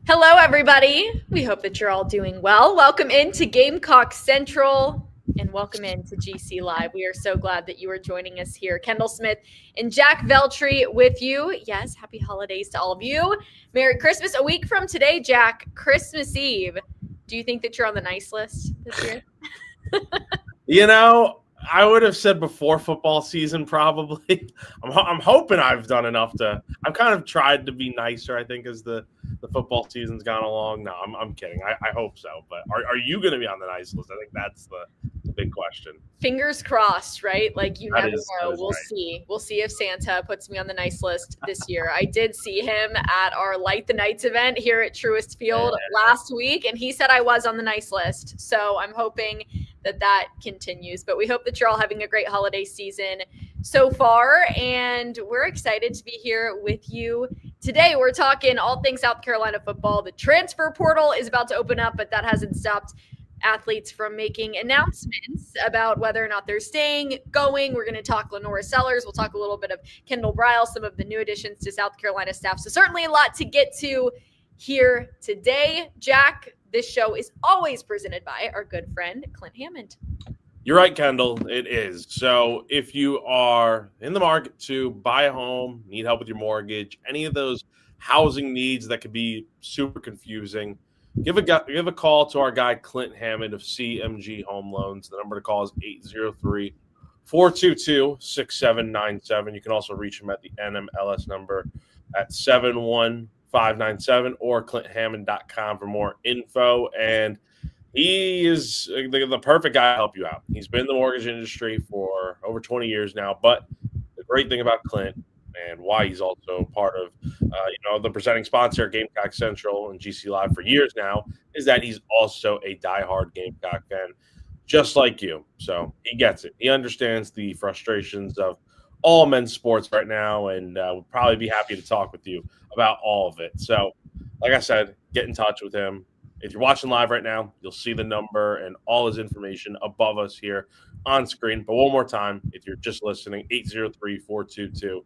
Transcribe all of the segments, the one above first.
Hello, everybody. We hope that you're all doing well. Welcome into Gamecock Central and welcome into GC Live. We are so glad that you are joining us here. Kendall Smith and Jack Veltri with you. Yes, happy holidays to all of you. Merry Christmas. A week from today, Jack, Christmas Eve. Do you think that you're on the nice list this year? You know, I would have said before football season, probably. I'm hoping I've done enough to. I've kind of tried to be nicer. I think as the football season's gone along. No, I'm kidding. I hope so. But are you going to be on the nice list? I think that's the big question. Fingers crossed, right? Like you That never is know. that is We'll right. see. We'll see if Santa puts me on the nice list this year. I did see him at our Light the Nights event here at Truist Field last week, and he said I was on the nice list. So I'm hoping that continues. But we hope that you're all having a great holiday season so far, and we're excited to be here with you today. We're talking all things South Carolina football. The transfer portal is about to open up, but that hasn't stopped athletes from making announcements about whether or not they're staying, going. We're going to talk Lenor Sellers. We'll talk a little bit of Kendall, Briles, some of the new additions to South Carolina staff. So certainly a lot to get to here today. Jack, this show is always presented by our good friend, Clint Hammond. You're right, Kendall. It is. So if you are in the market to buy a home, need help with your mortgage, any of those housing needs that could be super confusing, give a call to our guy Clint Hammond of CMG Home Loans. The number to call is 803-422-6797. You can also reach him at the NMLS number at 71597 or clinthammond.com for more info. And he is the perfect guy to help you out. He's been in the mortgage industry for over 20 years now. But the great thing about Clint and why he's also part of the presenting sponsor at Gamecock Central and GC Live for years now is that he's also a diehard Gamecock fan, just like you. So he gets it. He understands the frustrations of all men's sports right now, and would probably be happy to talk with you about all of it. So, like I said, get in touch with him. If you're watching live right now, you'll see the number and all his information above us here on screen. But one more time, if you're just listening, 803-422-6797,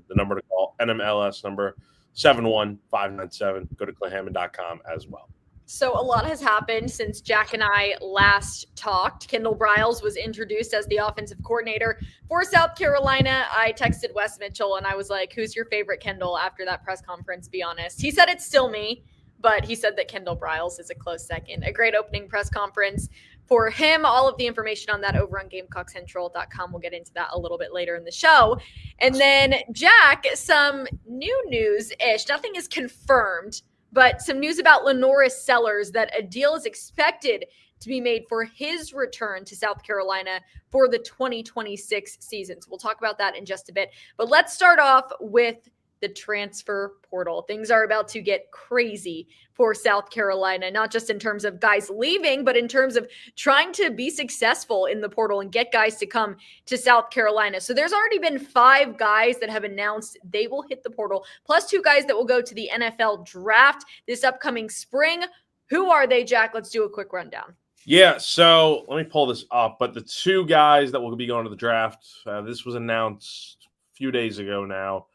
the number to call, NMLS number 71597. Go to clinthammond.com as well. So a lot has happened since Jack and I last talked. Kendall Briles was introduced as the offensive coordinator for South Carolina. I texted Wes Mitchell and I was like, who's your favorite Kendall after that press conference? Be honest. He said it's still me, but he said that Kendall Briles is a close second. A great opening press conference for him. All of the information on that over on GamecockCentral.com. We'll get into that a little bit later in the show. And then Jack, some new news-ish. Nothing is confirmed, but some news about Lenor Sellers that a deal is expected to be made for his return to South Carolina for the 2026 season. So we'll talk about that in just a bit. But let's start off with the transfer portal. Things are about to get crazy for South Carolina, not just in terms of guys leaving, but in terms of trying to be successful in the portal and get guys to come to South Carolina. So there's already been 5 guys that have announced they will hit the portal, plus 2 guys that will go to the NFL draft this upcoming spring. Who are they, Jack? Let's do a quick rundown. Yeah, so let me pull this up. But the 2 guys that will be going to the draft, this was announced a few days ago now.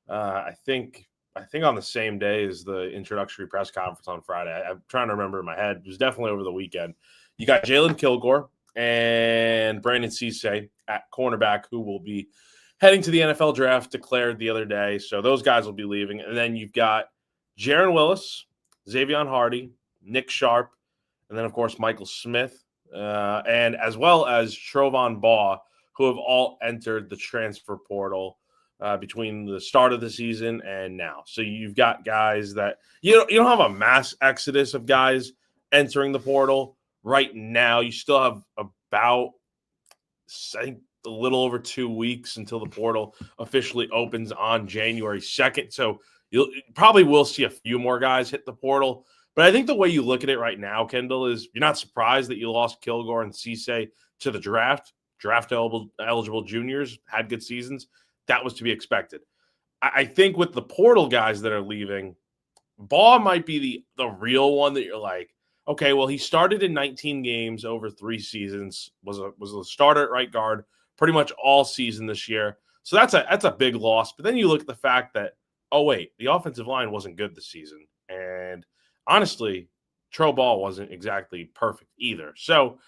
I think on the same day as the introductory press conference on Friday. I'm trying to remember in my head. It was definitely over the weekend. You got Jalen Kilgore and Brandon Cisse at cornerback, who will be heading to the NFL draft, declared the other day. So those guys will be leaving. And then you've got Jaron Willis, Xavion Hardy, Nick Sharp, and then, of course, Michael Smith, and as well as Trovon Baugh, who have all entered the transfer portal between the start of the season and now. So you've got guys that you don't have a mass exodus of guys entering the portal right now. You still have about, I think, a little over 2 weeks until the portal officially opens on January 2nd. So you probably will see a few more guys hit the portal. But I think the way you look at it right now, Kendall, is you're not surprised that you lost Kilgore and Cisse to the draft. Draft eligible juniors had good seasons. That was to be expected. I think with the portal guys that are leaving, Baugh might be the real one that you're like, okay, well, he started in 19 games over 3 seasons, was a starter at right guard pretty much all season this year. So that's a big loss. But then you look at the fact that oh, wait, the offensive line wasn't good this season. And honestly, Tro Ball wasn't exactly perfect either. So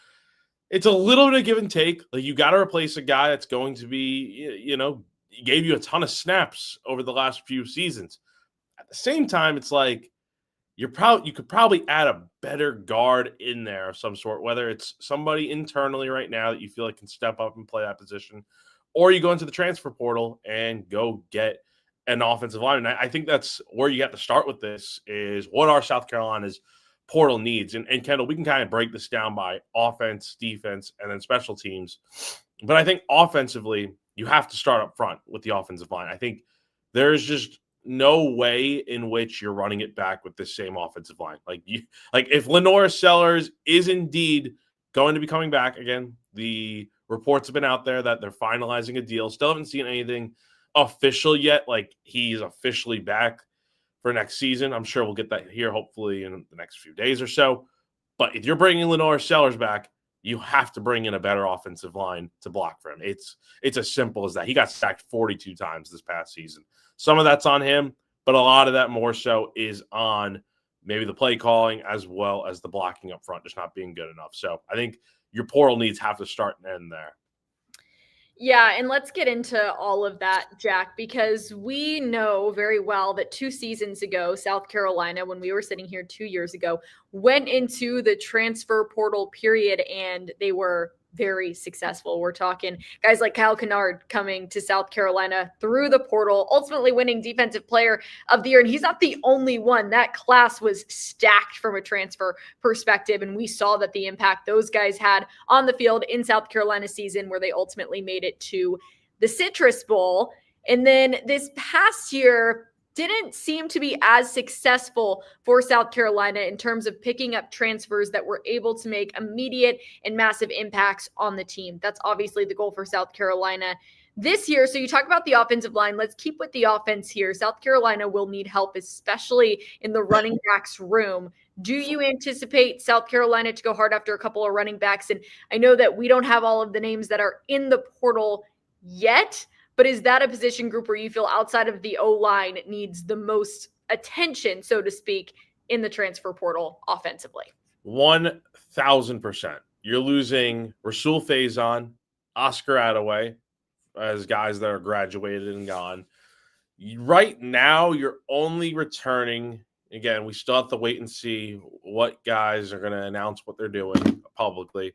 it's a little bit of give and take. Like, you got to replace a guy that's going to be, gave you a ton of snaps over the last few seasons. At the same time, it's like you could probably add a better guard in there of some sort, whether it's somebody internally right now that you feel like can step up and play that position, or you go into the transfer portal and go get an offensive lineman. I think that's where you have to start with this is what are South Carolina's portal needs? And Kendall, we can kind of break this down by offense, defense, and then special teams. But I think offensively, you have to start up front with the offensive line. I think there's just no way in which you're running it back with the same offensive line. Like if Lenor Sellers is indeed going to be coming back again, the reports have been out there that they're finalizing a deal. Still haven't seen anything official yet. Like he's officially back for next season. I'm sure we'll get that here hopefully in the next few days or so. But if you're bringing Lenor Sellers back, you have to bring in a better offensive line to block for him. It's as simple as that. He got sacked 42 times this past season. Some of that's on him, but a lot of that more so is on maybe the play calling as well as the blocking up front just not being good enough. So I think your portal needs have to start and end there. Yeah, and let's get into all of that, Jack, because we know very well that 2 seasons ago, South Carolina, when we were sitting here 2 years ago, went into the transfer portal period, and they were very successful. We're talking guys like Kyle Kennard coming to South Carolina through the portal, ultimately winning Defensive Player of the Year. And he's not the only one. That class was stacked from a transfer perspective. And we saw that the impact those guys had on the field in South Carolina season, where they ultimately made it to the Citrus Bowl. And then this past year didn't seem to be as successful for South Carolina in terms of picking up transfers that were able to make immediate and massive impacts on the team. That's obviously the goal for South Carolina this year. So you talk about the offensive line. Let's keep with the offense here. South Carolina will need help, especially in the running backs room. Do you anticipate South Carolina to go hard after a couple of running backs? And I know that we don't have all of the names that are in the portal yet, but is that a position group where you feel outside of the O-line needs the most attention, so to speak, in the transfer portal offensively? 1,000%. You're losing Rasul Faison, Oscar Attaway as guys that are graduated and gone. Right now, you're only returning. Again, we still have to wait and see what guys are going to announce what they're doing publicly.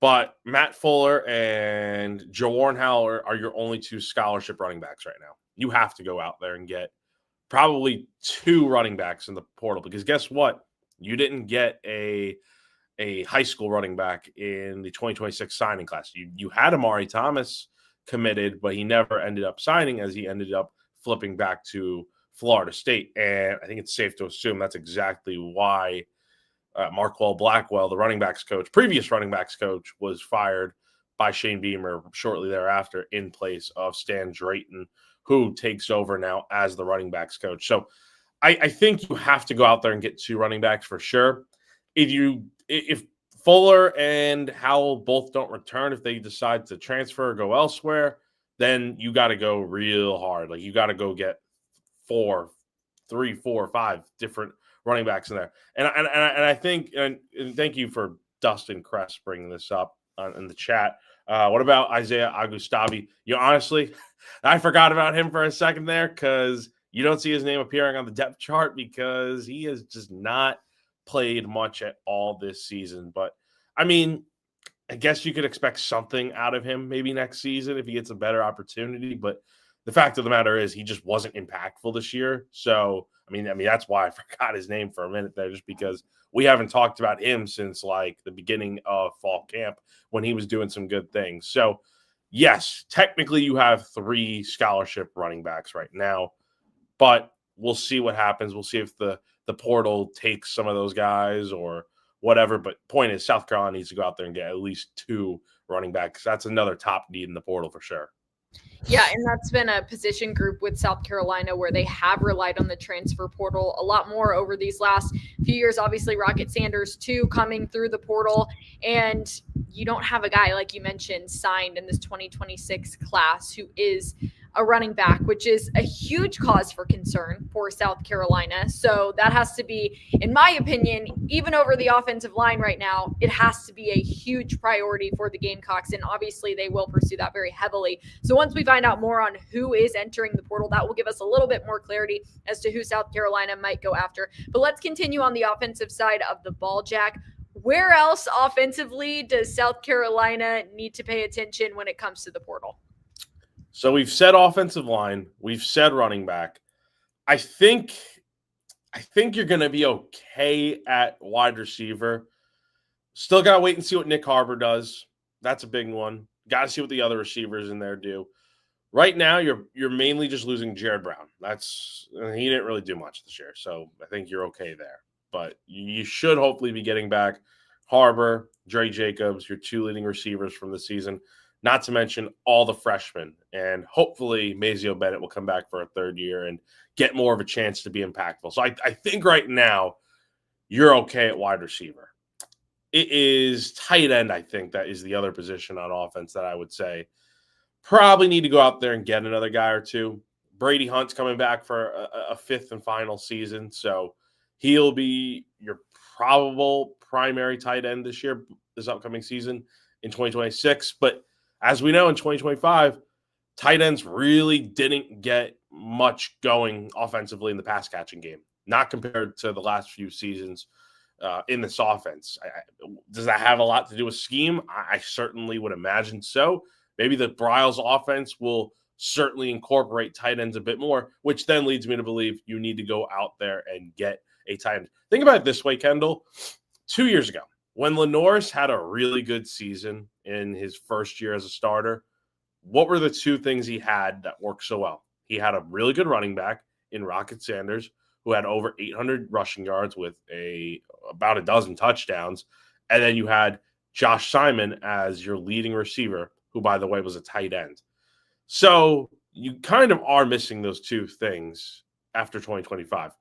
But Matt Fuller and Jawarn Howler are your only 2 scholarship running backs right now. You have to go out there and get probably 2 running backs in the portal because guess what? You didn't get a high school running back in the 2026 signing class. You had Amari Thomas committed, but he never ended up signing as he ended up flipping back to Florida State. And I think it's safe to assume that's exactly why Marquell Blackwell, the previous running backs coach, was fired by Shane Beamer shortly thereafter in place of Stan Drayton, who takes over now as the running backs coach. So I think you have to go out there and get 2 running backs for sure. If Fuller and Howell both don't return, if they decide to transfer or go elsewhere, then you got to go real hard. Like you got to go get 3, 4, 5 different running backs in there. And I think, and thank you for Dustin Kress bringing this up in the chat. What about Isaiah Agustavi? Honestly, I forgot about him for a second there because you don't see his name appearing on the depth chart because he has just not played much at all this season. But, I mean, I guess you could expect something out of him maybe next season if he gets a better opportunity. But the fact of the matter is he just wasn't impactful this year. So, I mean, that's why I forgot his name for a minute there, just because we haven't talked about him since like the beginning of fall camp when he was doing some good things. So, yes, technically you have 3 scholarship running backs right now, but we'll see what happens. We'll see if the portal takes some of those guys or whatever. But point is, South Carolina needs to go out there and get at least 2 running backs. That's another top need in the portal for sure. Yeah, and that's been a position group with South Carolina where they have relied on the transfer portal a lot more over these last few years. Obviously, Rocket Sanders, too, coming through the portal. And you don't have a guy, like you mentioned, signed in this 2026 class who is a running back, which is a huge cause for concern for South Carolina. So that has to be, in my opinion, even over the offensive line right now, it has to be a huge priority for the Gamecocks. And obviously they will pursue that very heavily. So once we find out more on who is entering the portal, that will give us a little bit more clarity as to who South Carolina might go after. But let's continue on the offensive side of the ball, Jack. Where else offensively does South Carolina need to pay attention when it comes to the portal? So we've said offensive line, we've said running back. I think you're going to be okay at wide receiver. Still got to wait and see what Nick Harbor does. That's a big one. Got to see what the other receivers in there do. Right now, you're mainly just losing Jared Brown. He didn't really do much this year, so I think you're okay there. But you should hopefully be getting back Harbor, Dre Jacobs, your two leading receivers from the season. Not to mention all the freshmen. And hopefully Mazeo Bennett will come back for a third year and get more of a chance to be impactful. So I think right now you're okay at wide receiver. It is tight end, I think, that is the other position on offense that I would say probably need to go out there and get another guy or two. Brady Hunt's coming back for a fifth and final season. So he'll be your probable primary tight end this upcoming season in 2026. But as we know, in 2025, tight ends really didn't get much going offensively in the pass catching game, not compared to the last few seasons in this offense. Does that have a lot to do with scheme? I certainly would imagine so. Maybe the Briles offense will certainly incorporate tight ends a bit more, which then leads me to believe you need to go out there and get a tight end. Think about it this way, Kendall. 2 years ago, when Lenor had a really good season in his first year as a starter, what were the two things he had that worked so well? He had a really good running back in Rocket Sanders, who had over 800 rushing yards with about a dozen touchdowns. And then you had Josh Simon as your leading receiver, who, by the way, was a tight end. So you kind of are missing those two things after 2025.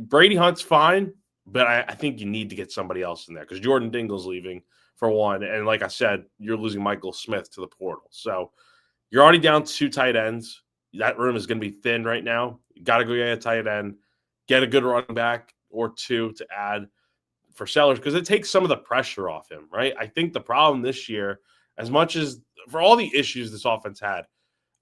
Brady Hunt's fine, but I think you need to get somebody else in there because Jordan Dingle's leaving for one. And like I said, you're losing Michael Smith to the portal. So you're already down two tight ends. That room is going to be thin right now. You got to go get a tight end, get a good running back or two to add for Sellers because it takes some of the pressure off him, right? I think the problem this year, as much as for all the issues this offense had,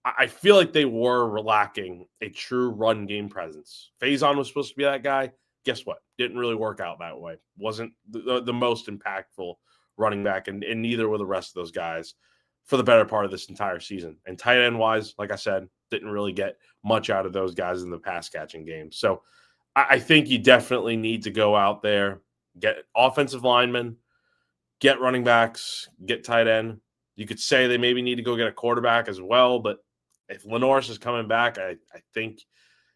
I feel like they were lacking a true run game presence. Faison was supposed to be that guy. Guess what? Didn't really work out that way. Wasn't the most impactful running back, and neither were the rest of those guys for the better part of this entire season. And tight end wise, like I said, didn't really get much out of those guys in the pass catching game. So I think you definitely need to go out there, get offensive linemen, get running backs, get tight end. You could say they maybe need to go get a quarterback as well, but if Lenor is coming back, I think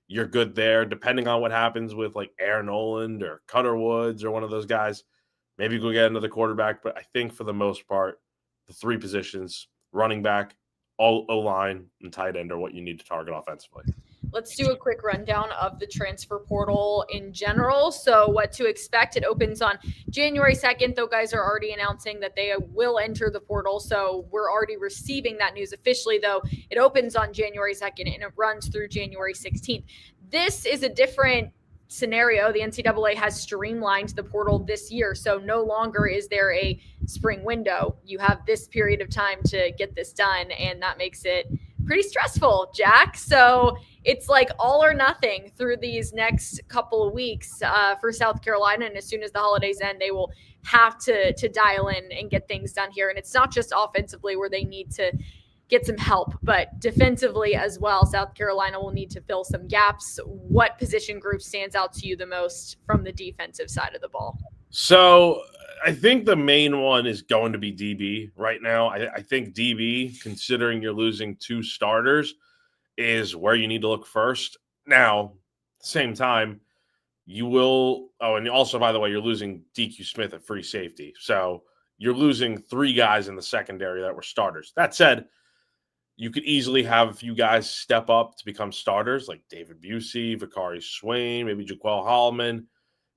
you're good there. Depending on what happens with like Aaron Noland or Cutter Woods or one of those guys, maybe go get another quarterback. But I think for the most part, the three positions, running back, O-line, and tight end are what you need to target offensively. Let's do a quick rundown of the transfer portal in general. So what to expect. It opens on January 2nd, though guys are already announcing that they will enter the portal. So we're already receiving that news officially, though. It opens on January 2nd and it runs through January 16th. This is a different scenario. The NCAA has streamlined the portal this year. So no longer is there a spring window. You have this period of time to get this done, and that makes it pretty stressful, Jack. So it's like all or nothing through these next couple of weeks for South Carolina. And as soon as the holidays end, they will have to dial in and get things done here. And it's not just offensively where they need to get some help, but defensively as well. South Carolina will need to fill some gaps. What position group stands out to you the most from the defensive side of the ball? So I think the main one is going to be DB right now. I think DB, considering you're losing two starters, is where you need to look first. Now, at the same time, you will – oh, and also, by the way, you're losing DQ Smith at free safety. So you're losing three guys in the secondary that were starters. That said, you could easily have a few guys step up to become starters, like David Busey, Vakari Swain, maybe Jaquel Holloman,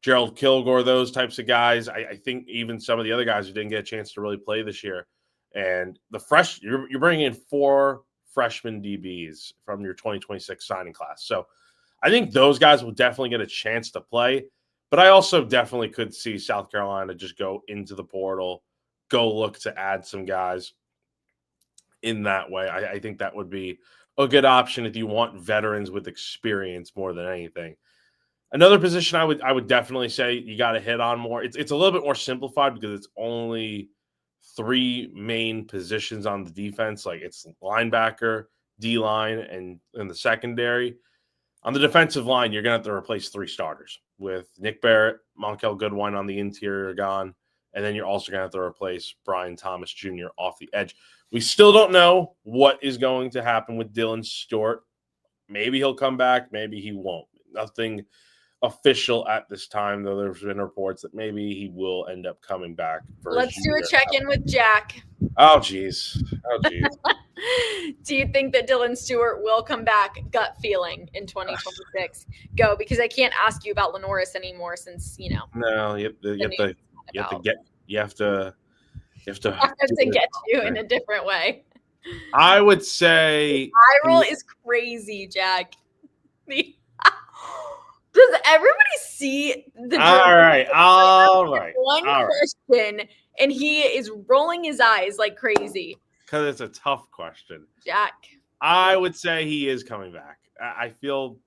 Gerald Kilgore, those types of guys. I think even some of the other guys who didn't get a chance to really play this year. And the you're bringing in four freshman DBs from your 2026 signing class. So I think those guys will definitely get a chance to play. But I also definitely could see South Carolina just go into the portal, go look to add some guys in that way. I think that would be a good option if you want veterans with experience more than anything. Another position I would definitely say you got to hit on more. It's a little bit more simplified because it's only 3 main positions on the defense. Like it's linebacker, D line, and in the secondary. On the defensive line, you're going to have to replace 3 starters with Nick Barrett, Monkel Goodwine on the interior gone, and then you're also going to have to replace Brian Thomas Jr. off the edge. We still don't know what is going to happen with Dylan Stewart. Maybe he'll come back, maybe he won't. Nothing official at this time, though there's been reports that maybe he will end up coming back. Let's do a check-in with Jack. Oh, geez. Do you think that Dylan Stewart will come back? Gut feeling in 2026. Go, because I can't ask you about Lenoris anymore since, No, you have to get you in a different way. I would say viral is crazy, Jack. Does everybody see the all right. One question, and he is rolling his eyes like crazy. Because it's a tough question. Jack. I would say he is coming back. I feel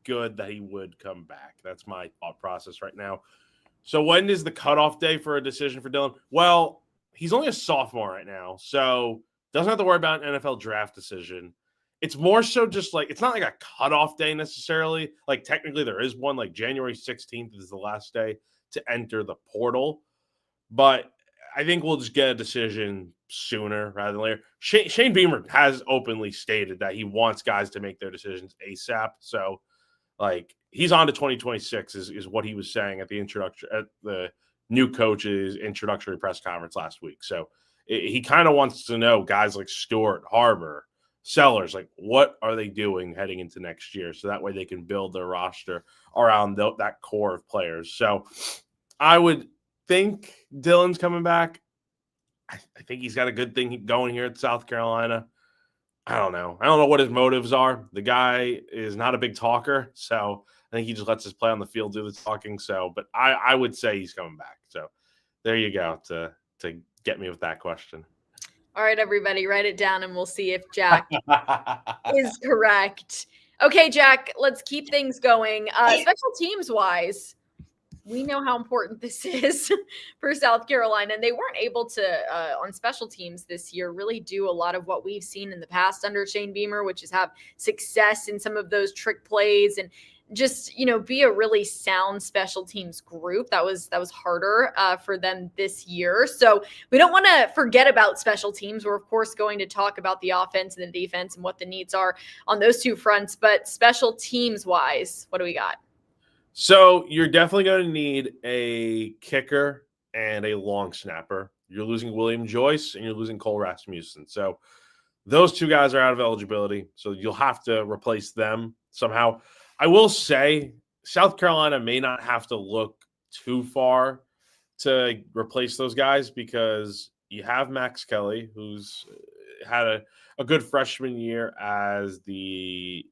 good that he would come back. That's my thought process right now. So when is the cutoff day for a decision for Dylan? Well, he's only a sophomore right now, so doesn't have to worry about an NFL draft decision. It's more so just like, it's not like a cutoff day necessarily. Like technically there is one, like January 16th is the last day to enter the portal. But I think we'll just get a decision sooner rather than later. Shane Beamer has openly stated that he wants guys to make their decisions ASAP. So like he's on to 2026 is what he was saying at the new coach's introductory press conference last week. So he kind of wants to know guys like Stewart, Harbor, Sellers, like what are they doing heading into next year? So that way they can build their roster around that core of players. So I would think Dylan's coming back. I think he's got a good thing going here at South Carolina. I don't know what his motives are. The guy is not a big talker, so I think he just lets his play on the field do the talking. So, but I would say he's coming back. So there you go to get me with that question. All right, everybody, write it down and we'll see if Jack is correct. Okay, Jack, let's keep things going. Special teams wise, we know how important this is for South Carolina, and they weren't able to, on special teams this year, really do a lot of what we've seen in the past under Shane Beamer, which is have success in some of those trick plays and just, be a really sound special teams group. That was harder for them this year. So we don't want to forget about special teams. We're, of course, going to talk about the offense and the defense and what the needs are on those 2 fronts. But special teams wise, what do we got? So you're definitely going to need a kicker and a long snapper. You're losing William Joyce and you're losing Cole Rasmussen. So those 2 guys are out of eligibility. So you'll have to replace them somehow. I will say South Carolina may not have to look too far to replace those guys because you have Max Kelly, who's had a good freshman year as the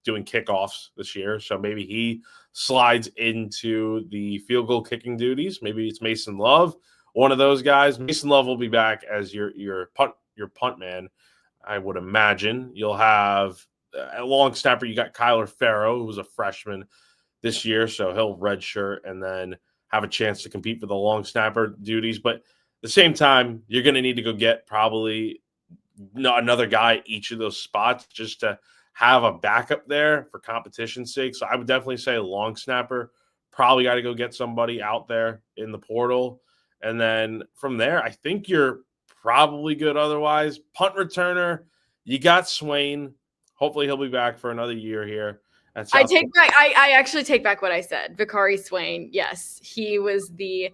doing kickoffs this year. So maybe he slides into the field goal kicking duties. Maybe it's Mason Love, one of those guys. Mason Love will be back as your punt man. I would imagine you'll have a long snapper. You got Kyler Farrow, who was a freshman this year, so he'll redshirt and then have a chance to compete for the long snapper duties. But at the same time, you're going to need to go get probably another guy at each of those spots just to have a backup there for competition's sake. So I would definitely say long snapper, probably got to go get somebody out there in the portal. And then from there, I think you're probably good otherwise. Punt returner, you got Swain. Hopefully he'll be back for another year here. I actually take back what I said. Vicari Swain, yes, he was the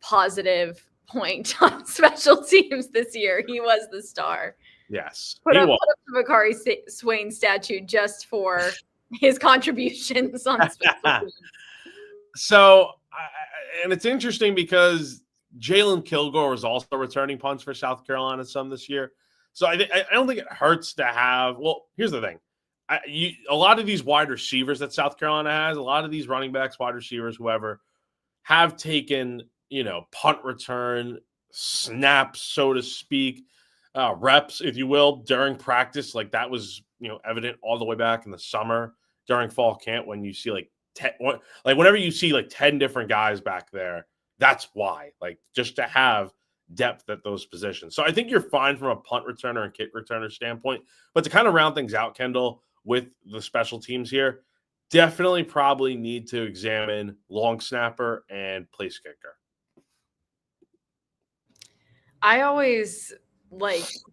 positive point on special teams this year. He was the star. Yes. Put up the Vicari Swain statue just for his contributions on special teams. So, and it's interesting because Jalen Kilgore was also returning punts for South Carolina some this year. So I don't think it hurts to have. Well, here's the thing: a lot of these wide receivers that South Carolina has, a lot of these running backs, wide receivers, whoever, have taken punt return snaps, so to speak, reps, if you will, during practice. Like that was evident all the way back in the summer during fall camp when you see whenever you see 10 different guys back there. That's why, just to have depth at those positions. So I think you're fine from a punt returner and kick returner standpoint. But to kind of round things out, Kendall, with the special teams here, definitely probably need to examine long snapper and place kicker. I always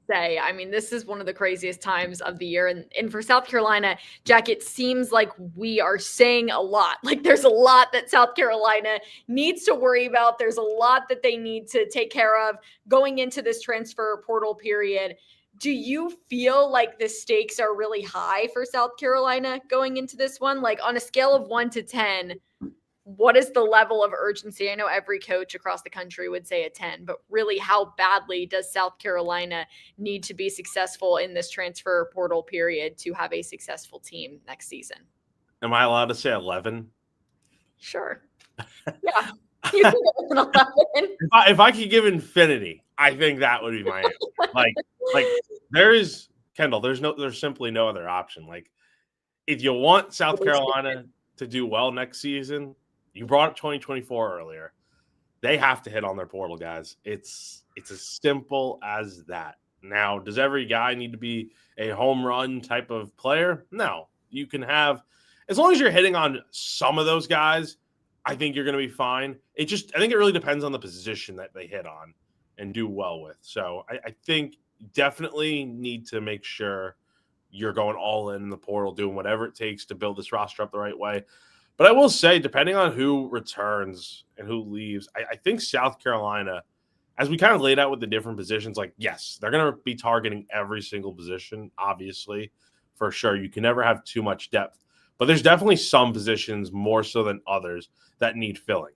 say, this is one of the craziest times of the year. And for South Carolina, Jack, it seems like we are saying a lot. There's a lot that South Carolina needs to worry about. There's a lot that they need to take care of going into this transfer portal period. Do you feel like the stakes are really high for South Carolina going into this one? On a scale of 1 to 10, what is the level of urgency? I know every coach across the country would say a 10, but really how badly does South Carolina need to be successful in this transfer portal period to have a successful team next season? Am I allowed to say 11? Sure. Yeah. You can go with an 11. If I could give infinity, I think that would be my answer. There is, Kendall, there's simply no other option. If you want South Carolina to do well next season, you brought up 2024 earlier. They have to hit on their portal, guys. It's as simple as that. Now, does every guy need to be a home run type of player? No. You can have, as long as you're hitting on some of those guys, I think you're going to be fine. I think it really depends on the position that they hit on and do well with. So I think definitely need to make sure you're going all in the portal, doing whatever it takes to build this roster up the right way. But I will say, depending on who returns and who leaves, I think South Carolina, as we kind of laid out with the different positions, yes, they're going to be targeting every single position, obviously, for sure. You can never have too much depth. But there's definitely some positions more so than others that need filling.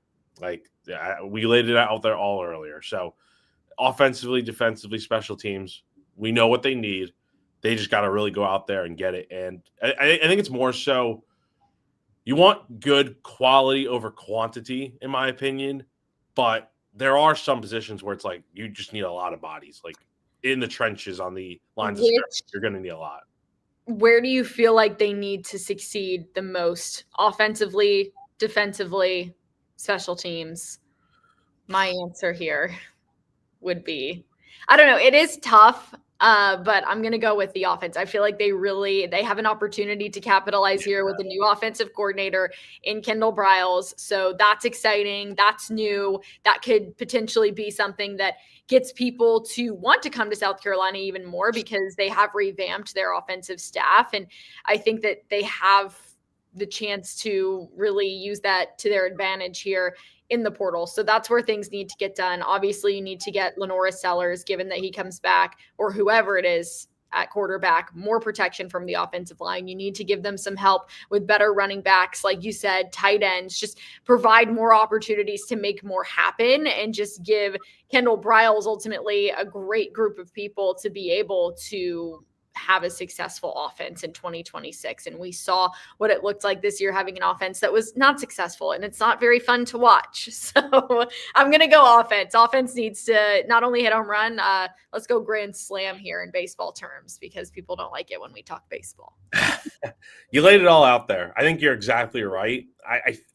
We laid it out there all earlier. So offensively, defensively, special teams, we know what they need. They just got to really go out there and get it. And I think it's more so you want good quality over quantity, in my opinion. But there are some positions where it's you just need a lot of bodies. In the trenches on the lines of scrimmage, you're going to need a lot. Where do you feel like they need to succeed the most? Offensively, defensively, special teams? My answer here would be, I don't know. It is tough, but I'm going to go with the offense. I feel like they have an opportunity to capitalize here with a new offensive coordinator in Kendall Briles. So that's exciting. That's new. That could potentially be something that gets people to want to come to South Carolina even more because they have revamped their offensive staff. And I think that they have the chance to really use that to their advantage here in the portal. So that's where things need to get done. Obviously, you need to get Lenor Sellers, given that he comes back, or whoever it is at quarterback, more protection from the offensive line. You need to give them some help with better running backs, like you said, tight ends, just provide more opportunities to make more happen and just give Kendall Briles ultimately a great group of people to be able to have a successful offense in 2026. And we saw what it looked like this year, having an offense that was not successful, and it's not very fun to watch. So I'm going to go offense. Offense needs to not only hit home run, let's go grand slam here in baseball terms, because people don't like it when we talk baseball. You laid it all out there. I think you're exactly right.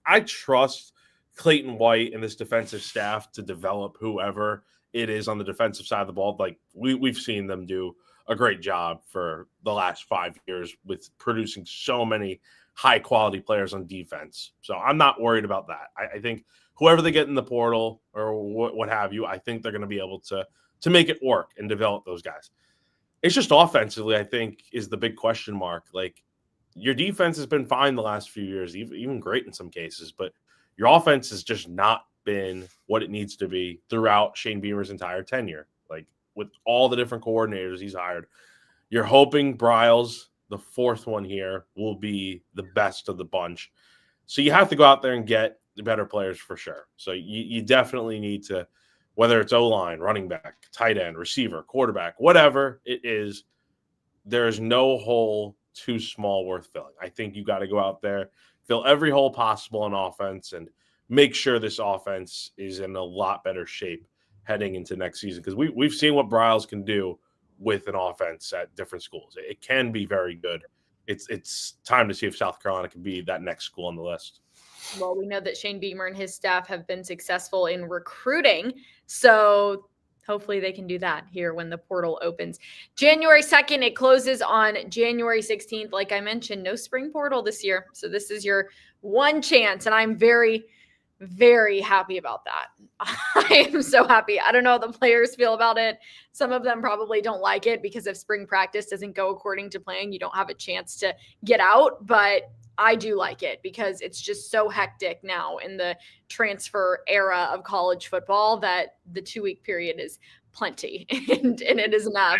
I trust Clayton White and this defensive staff to develop whoever it is on the defensive side of the ball. We've seen them do a great job for the last 5 years with producing so many high quality players on defense. So I'm not worried about that. I think whoever they get in the portal or what have you, I think they're going to be able to make it work and develop those guys. It's just offensively, I think, is the big question mark. Your defense has been fine the last few years, even great in some cases, but your offense has just not been what it needs to be throughout Shane Beamer's entire tenure. With all the different coordinators he's hired, you're hoping Briles, the fourth one here, will be the best of the bunch. So you have to go out there and get the better players for sure. So you definitely need to whether it's O-line, running back, tight end, receiver, quarterback, whatever it is, there is no hole too small worth filling. I think you got to go out there, fill every hole possible on offense, and make sure this offense is in a lot better shape heading into next season, because we've seen what Briles can do with an offense at different schools. It can be very good. It's time to see if South Carolina can be that next school on the list. Well, we know that Shane Beamer and his staff have been successful in recruiting, so hopefully they can do that here when the portal opens. January 2nd, it closes on January 16th. Like I mentioned, no spring portal this year, so this is your one chance, and I'm very, very happy about that. I am so happy. I don't know how the players feel about it. Some of them probably don't like it because if spring practice doesn't go according to plan, you don't have a chance to get out, but I do like it because it's just so hectic now in the transfer era of college football that the 2-week period is plenty and it is enough.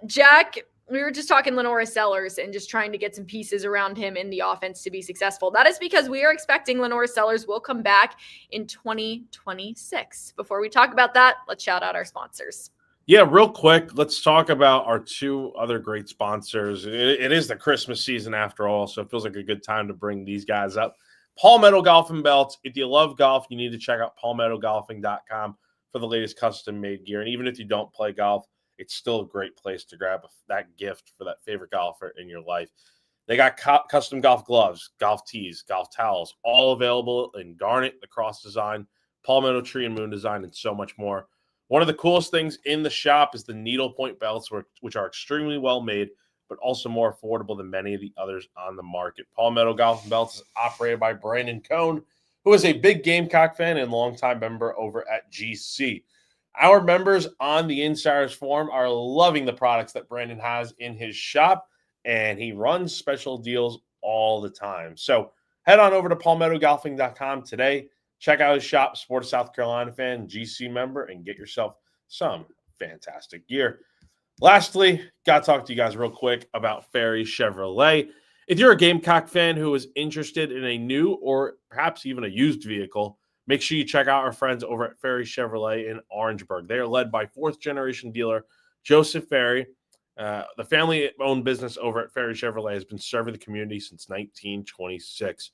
Jack, we were just talking Lenor Sellers and just trying to get some pieces around him in the offense to be successful. That is because we are expecting Lenor Sellers will come back in 2026. Before we talk about that, let's shout out our sponsors. Yeah, real quick, let's talk about our two other great sponsors. It is the Christmas season after all, so it feels like a good time to bring these guys up. Palmetto Golf and Belts. If you love golf, you need to check out palmettogolfing.com for the latest custom-made gear. And even if you don't play golf, it's still a great place to grab that gift for that favorite golfer in your life. They got custom golf gloves, golf tees, golf towels, all available in garnet, the cross design, palmetto tree and moon design, and so much more. One of the coolest things in the shop is the needlepoint belts, which are extremely well made, but also more affordable than many of the others on the market. Palmetto Golf and Belts is operated by Brandon Cohn, who is a big Gamecock fan and longtime member over at GC. Our members on the Insiders Forum are loving the products that Brandon has in his shop, and he runs special deals all the time. So head on over to palmettogolfing.com today. Check out his shop, support a South Carolina fan, GC member, and get yourself some fantastic gear. Lastly, got to talk to you guys real quick about Ferry Chevrolet. If you're a Gamecock fan who is interested in a new or perhaps even a used vehicle, make sure you check out our friends over at Ferry Chevrolet in Orangeburg. They are led by fourth-generation dealer Joseph Ferry. The family-owned business over at Ferry Chevrolet has been serving the community since 1926.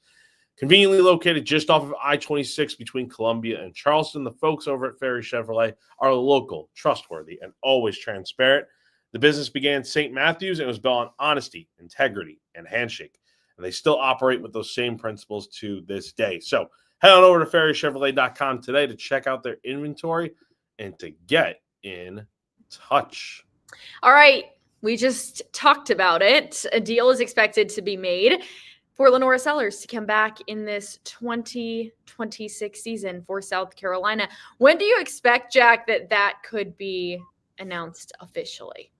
Conveniently located just off of I-26 between Columbia and Charleston, the folks over at Ferry Chevrolet are local, trustworthy, and always transparent. The business began in St. Matthews and was built on honesty, integrity, and handshake. And they still operate with those same principles to this day. So head on over to ferrychevrolet.com today to check out their inventory and to get in touch. All right. We just talked about it. A deal is expected to be made for Lenor Sellers to come back in this 2026 season for South Carolina. When do you expect, Jack, that could be announced officially?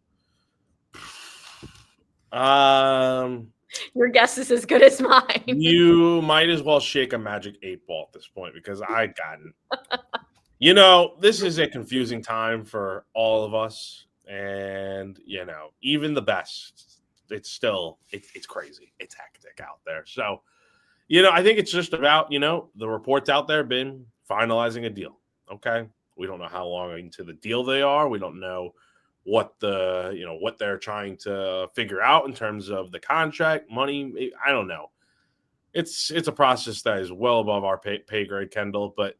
Your guess is as good as mine. You might as well shake a magic 8-ball at this point because I got it. This is a confusing time for all of us. And, even the best, it's still, it's crazy. It's hectic out there. So, I think it's just about, the reports out there been finalizing a deal. Okay. We don't know how long into the deal they are. We don't know what what they're trying to figure out in terms of the contract, money. I don't know. It's a process that is well above our pay grade, Kendall, but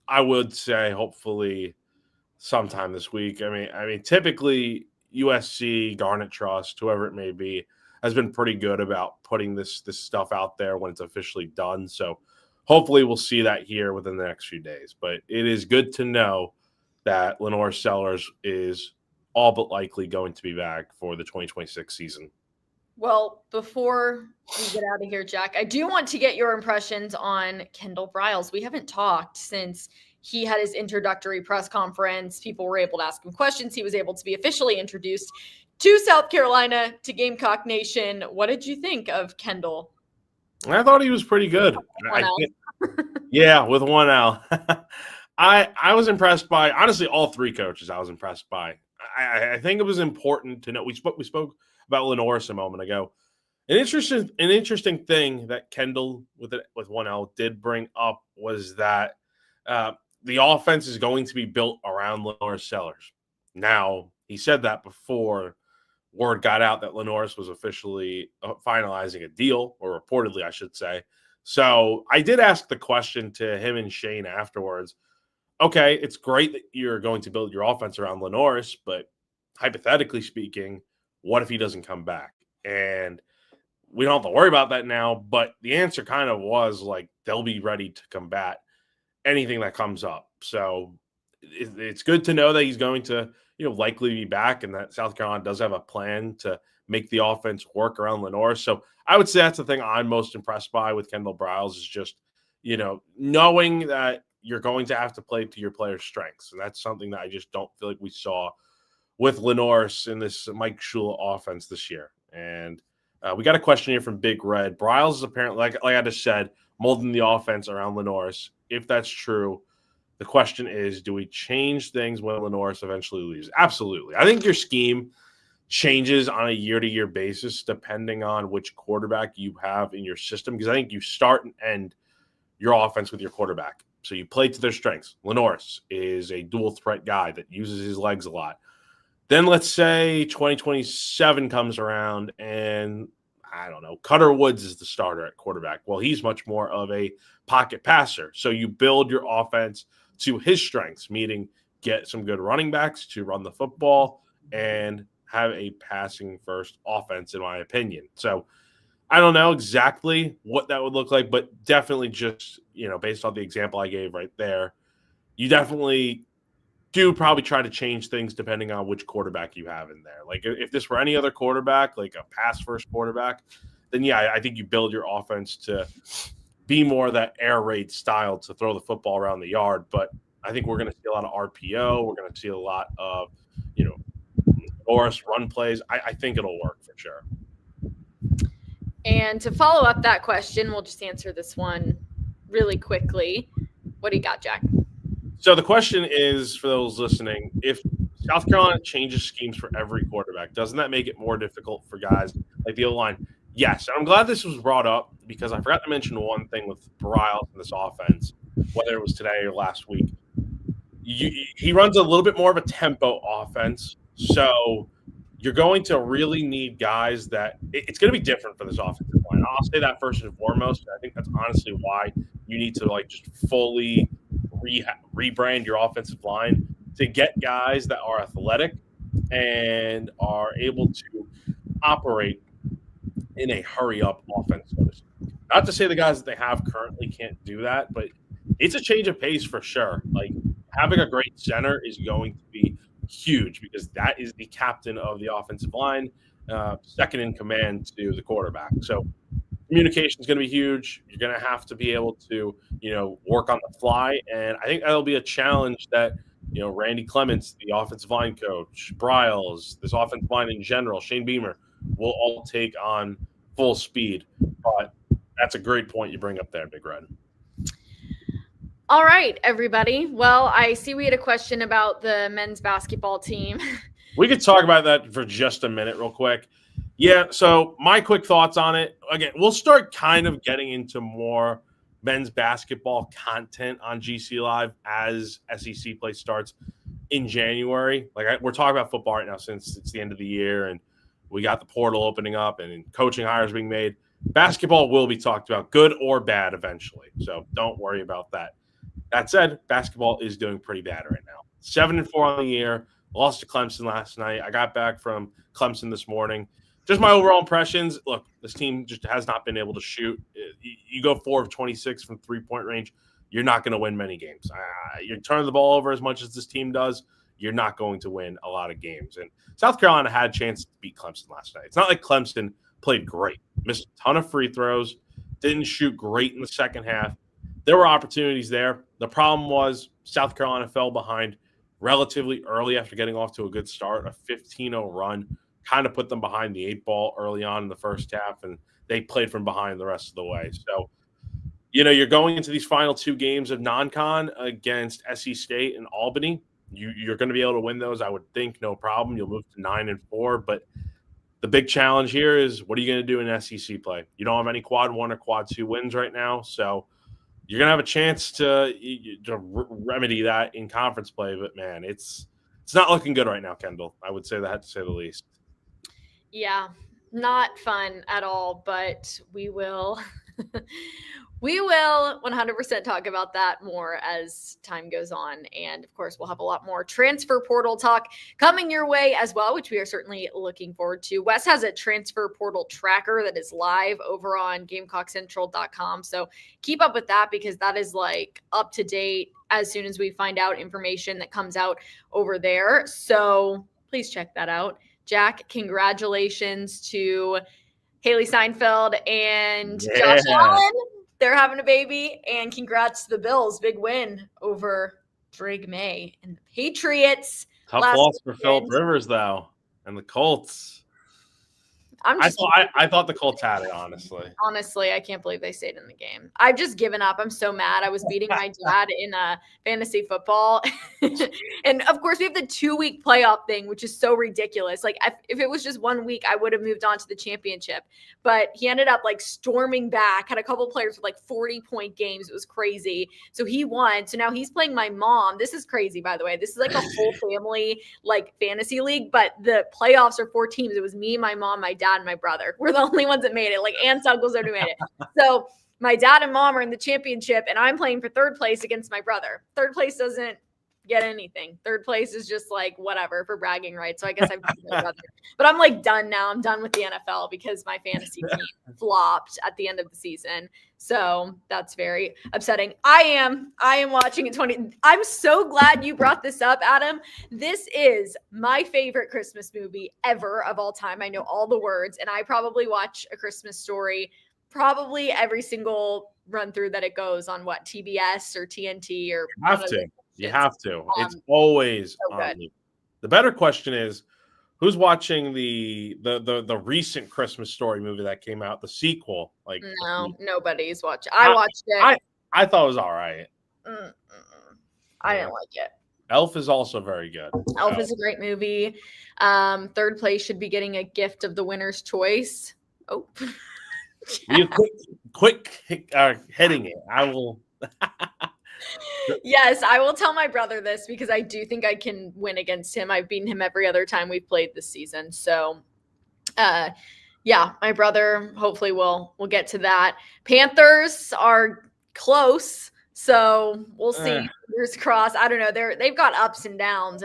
I would say hopefully sometime this week. I mean, typically USC, Garnet Trust, whoever it may be, has been pretty good about putting this stuff out there when it's officially done. So hopefully we'll see that here within the next few days. But it is good to know that Lenor Sellers is all but likely going to be back for the 2026 season. Well, before we get out of here, Jack, I do want to get your impressions on Kendall Briles. We haven't talked since he had his introductory press conference. People were able to ask him questions. He was able to be officially introduced to South Carolina, to Gamecock Nation. What did you think of Kendall? I thought he was pretty good. Yeah, with one L. I was impressed by, honestly, all three coaches I was impressed by. I think it was important to know. We spoke about Lenor a moment ago. An interesting thing that Kendall with one L did bring up was that the offense is going to be built around Lenor Sellers. Now, he said that before word got out that Lenor was officially finalizing a deal, or reportedly, I should say. So I did ask the question to him and Shane afterwards. Okay, it's great that you're going to build your offense around Lenor, but hypothetically speaking, what if he doesn't come back? And we don't have to worry about that now, but the answer kind of was like they'll be ready to combat anything that comes up. So it's good to know that he's going to, likely be back, and that South Carolina does have a plan to make the offense work around Lenor. So I would say that's the thing I'm most impressed by with Kendall Briles is just, knowing that you're going to have to play to your players' strengths. And that's something that I just don't feel like we saw with Lenor in this Mike Shula offense this year. And we got a question here from Big Red. Briles is apparently, like I just said, molding the offense around Lenor. If that's true, the question is, do we change things when Lenor eventually leaves? Absolutely. I think your scheme changes on a year-to-year basis depending on which quarterback you have in your system, because I think you start and end your offense with your quarterback. So you play to their strengths. Lenor is a dual-threat guy that uses his legs a lot. Then let's say 2027 comes around and, I don't know, Cutter Woods is the starter at quarterback. Well, he's much more of a pocket passer. So you build your offense to his strengths, meaning get some good running backs to run the football and have a passing first offense, in my opinion. So I don't know exactly what that would look like, but definitely just, based on the example I gave right there, you definitely do probably try to change things depending on which quarterback you have in there. Like if this were any other quarterback, like a pass first quarterback, then yeah, I think you build your offense to be more that air raid style to throw the football around the yard. But I think we're going to see a lot of RPO. We're going to see a lot of, Norris run plays. I think it'll work for sure. And to follow up that question, we'll just answer this one really quickly. What do you got, Jack? So the question is, for those listening, if South Carolina changes schemes for every quarterback, doesn't that make it more difficult for guys like the O-line? Yes. And I'm glad this was brought up because I forgot to mention one thing with Briles in this offense, whether it was today or last week. He runs a little bit more of a tempo offense. So you're going to really need guys that it's going to be different for this offensive line. I'll say that first and foremost. I think that's honestly why you need to just fully rebrand your offensive line to get guys that are athletic and are able to operate in a hurry-up offense. Not to say the guys that they have currently can't do that, but it's a change of pace for sure. Like having a great center is going to be huge because that is the captain of the offensive line, second in command to the quarterback. So communication is going to be huge. You're going to have to be able to, work on the fly. And I think that'll be a challenge that, Randy Clements, the offensive line coach, Briles, this offensive line in general, Shane Beamer, will all take on full speed. But that's a great point you bring up there, Big Red. All right, everybody. Well, I see we had a question about the men's basketball team. We could talk about that for just a minute real quick. Yeah, so my quick thoughts on it. Again, we'll start kind of getting into more men's basketball content on GC Live as SEC play starts in January. We're talking about football right now since it's the end of the year and we got the portal opening up and coaching hires being made. Basketball will be talked about, good or bad eventually. So don't worry about that. That said, basketball is doing pretty bad right now. 7-4 on the year. Lost to Clemson last night. I got back from Clemson this morning. Just my overall impressions. Look, this team just has not been able to shoot. You go 4 of 26 from three-point range, you're not going to win many games. You turn the ball over as much as this team does, you're not going to win a lot of games. And South Carolina had a chance to beat Clemson last night. It's not like Clemson played great. Missed a ton of free throws. Didn't shoot great in the second half. There were opportunities there. The problem was South Carolina fell behind relatively early after getting off to a good start. A 15-0 run kind of put them behind the 8-ball early on in the first half, and they played from behind the rest of the way. So, you're going into these final two games of non-con against SC State and Albany. You're going to be able to win those, I would think, no problem. You'll move to 9-4, but the big challenge here is what are you going to do in SEC play? You don't have any quad 1 or quad 2 wins right now, so you're gonna have a chance to remedy that in conference play. But man, it's not looking good right now, Kendall. I would say that, to say the least. Yeah, not fun at all, but we will we will 100% talk about that more as time goes on. And of course, we'll have a lot more transfer portal talk coming your way as well, which we are certainly looking forward to. Wes has a transfer portal tracker that is live over on GamecockCentral.com. So keep up with that because that is like up to date as soon as we find out information that comes out over there. So please check that out. Jack, congratulations to Haley Seinfeld and Josh Allen. They're having a baby. And congrats to the Bills. Big win over Drake May and the Patriots. Tough loss for Philip Rivers, though, and the Colts. I thought the Colts had it, honestly. Honestly, I can't believe they stayed in the game. I've just given up. I'm so mad. I was beating my dad in fantasy football. And, of course, we have the 2-week playoff thing, which is so ridiculous. Like, if it was just 1 week, I would have moved on to the championship. But he ended up, like, storming back, had a couple players with, like, 40-point games. It was crazy. So he won. So now he's playing my mom. This is crazy, by the way. This is, like, a whole family, like, fantasy league. But the playoffs are 4 teams. It was me, my mom, my dad, and my brother. We're the only ones that made it. Like aunts, uncles, nobody made it. So my dad and mom are in the championship, and I'm playing for 3rd place against my brother. 3rd place doesn't get anything. 3rd place is just like whatever for bragging rights. So I guess I've my brother. But I'm like done now. I'm done with the NFL because my fantasy team flopped at the end of the season. So that's very upsetting. I am watching it 20. I'm so glad you brought this up, Adam. This is my favorite Christmas movie ever of all time. I know all the words, and I probably watch A Christmas Story probably every single run through that it goes on TBS or TNT or You have to. It's always so on you. The better question is, who's watching the recent Christmas Story movie that came out, the sequel? Like, no, nobody's watching. I watched it. I thought it was all right. I didn't like it. Elf is also very good. Elf is a great movie. 3rd place should be getting a gift of the winner's choice. Oh, you quick hitting it. I will. Yes, I will tell my brother this because I do think I can win against him. I've beaten him every other time we've played this season. So, yeah, my brother hopefully will get to that. Panthers are close, so we'll see. Fingers crossed. I don't know. They've got ups and downs.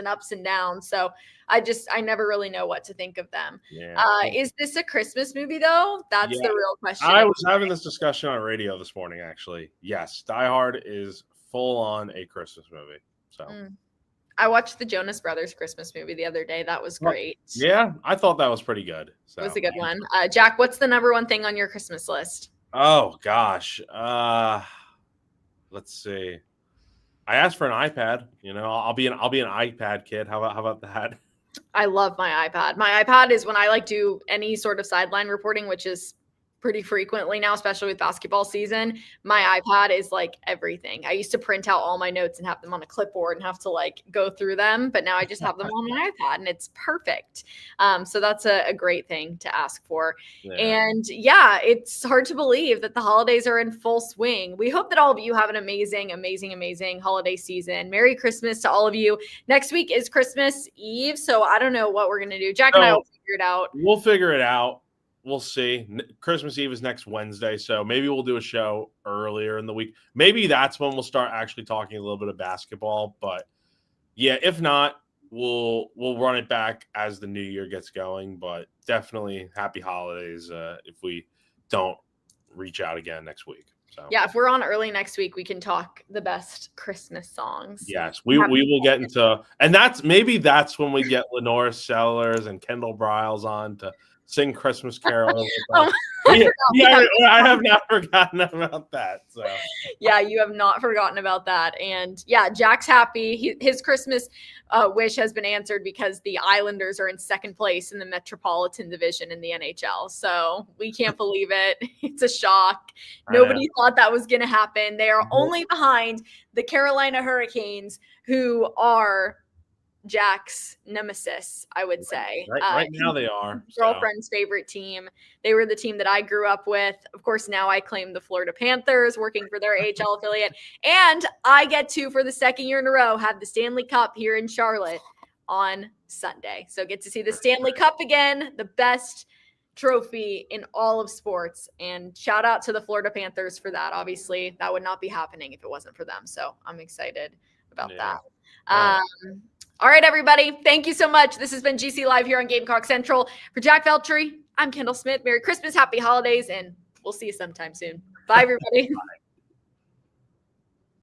So I never really know what to think of them. Yeah. Is this a Christmas movie though? That's the real question. I was having this discussion on radio this morning, actually. Yes, Die Hard is full on a Christmas movie. So I watched the Jonas Brothers Christmas movie the other day. That was great. Yeah, I thought that was pretty good. So. It was a good one. Jack, what's the number one thing on your Christmas list? Oh gosh. Let's see. I asked for an iPad. You know, I'll be an iPad kid. How about that? I love my iPad. My iPad is when I do any sort of sideline reporting, which is pretty frequently now, especially with basketball season. My iPad is like everything. I used to print out all my notes and have them on a clipboard and have to go through them, but now I just have them on my iPad and it's perfect. So that's a great thing to ask for. Yeah. And yeah, it's hard to believe that the holidays are in full swing. We hope that all of you have an amazing, amazing, amazing holiday season. Merry Christmas to all of you. Next week is Christmas Eve, so I don't know what we're going to do. Jack and I will figure it out. We'll figure it out. We'll see. Christmas Eve is next Wednesday, so maybe we'll do a show earlier in the week. Maybe that's when we'll start actually talking a little bit of basketball. But yeah, if not, we'll run it back as the new year gets going. But definitely happy holidays if we don't reach out again next week. So yeah, if we're on early next week, we can talk the best Christmas songs. Yes, we will get into, and that's when we get Lenor Sellers and Kendall Briles on to sing Christmas carols. I have not forgotten about that. So yeah, you have not forgotten about that. And yeah, Jack's happy. His Christmas wish has been answered because the Islanders are in 2nd place in the Metropolitan Division in the NHL. So we can't believe it. It's a shock. Nobody thought that was going to happen. They are only behind the Carolina Hurricanes, who are Jack's nemesis, I would say. Right now they are. Girlfriend's favorite team. They were the team that I grew up with. Of course, now I claim the Florida Panthers, working for their AHL affiliate. And I get to, for the second year in a row, have the Stanley Cup here in Charlotte on Sunday. So get to see the Stanley Cup again, the best trophy in all of sports. And shout out to the Florida Panthers for that. Obviously, that would not be happening if it wasn't for them. So I'm excited about that. All right, everybody. Thank you so much. This has been GC Live here on Gamecock Central. For Jack Veltri, I'm Kendall Smith. Merry Christmas, Happy Holidays, and we'll see you sometime soon. Bye, everybody. Bye.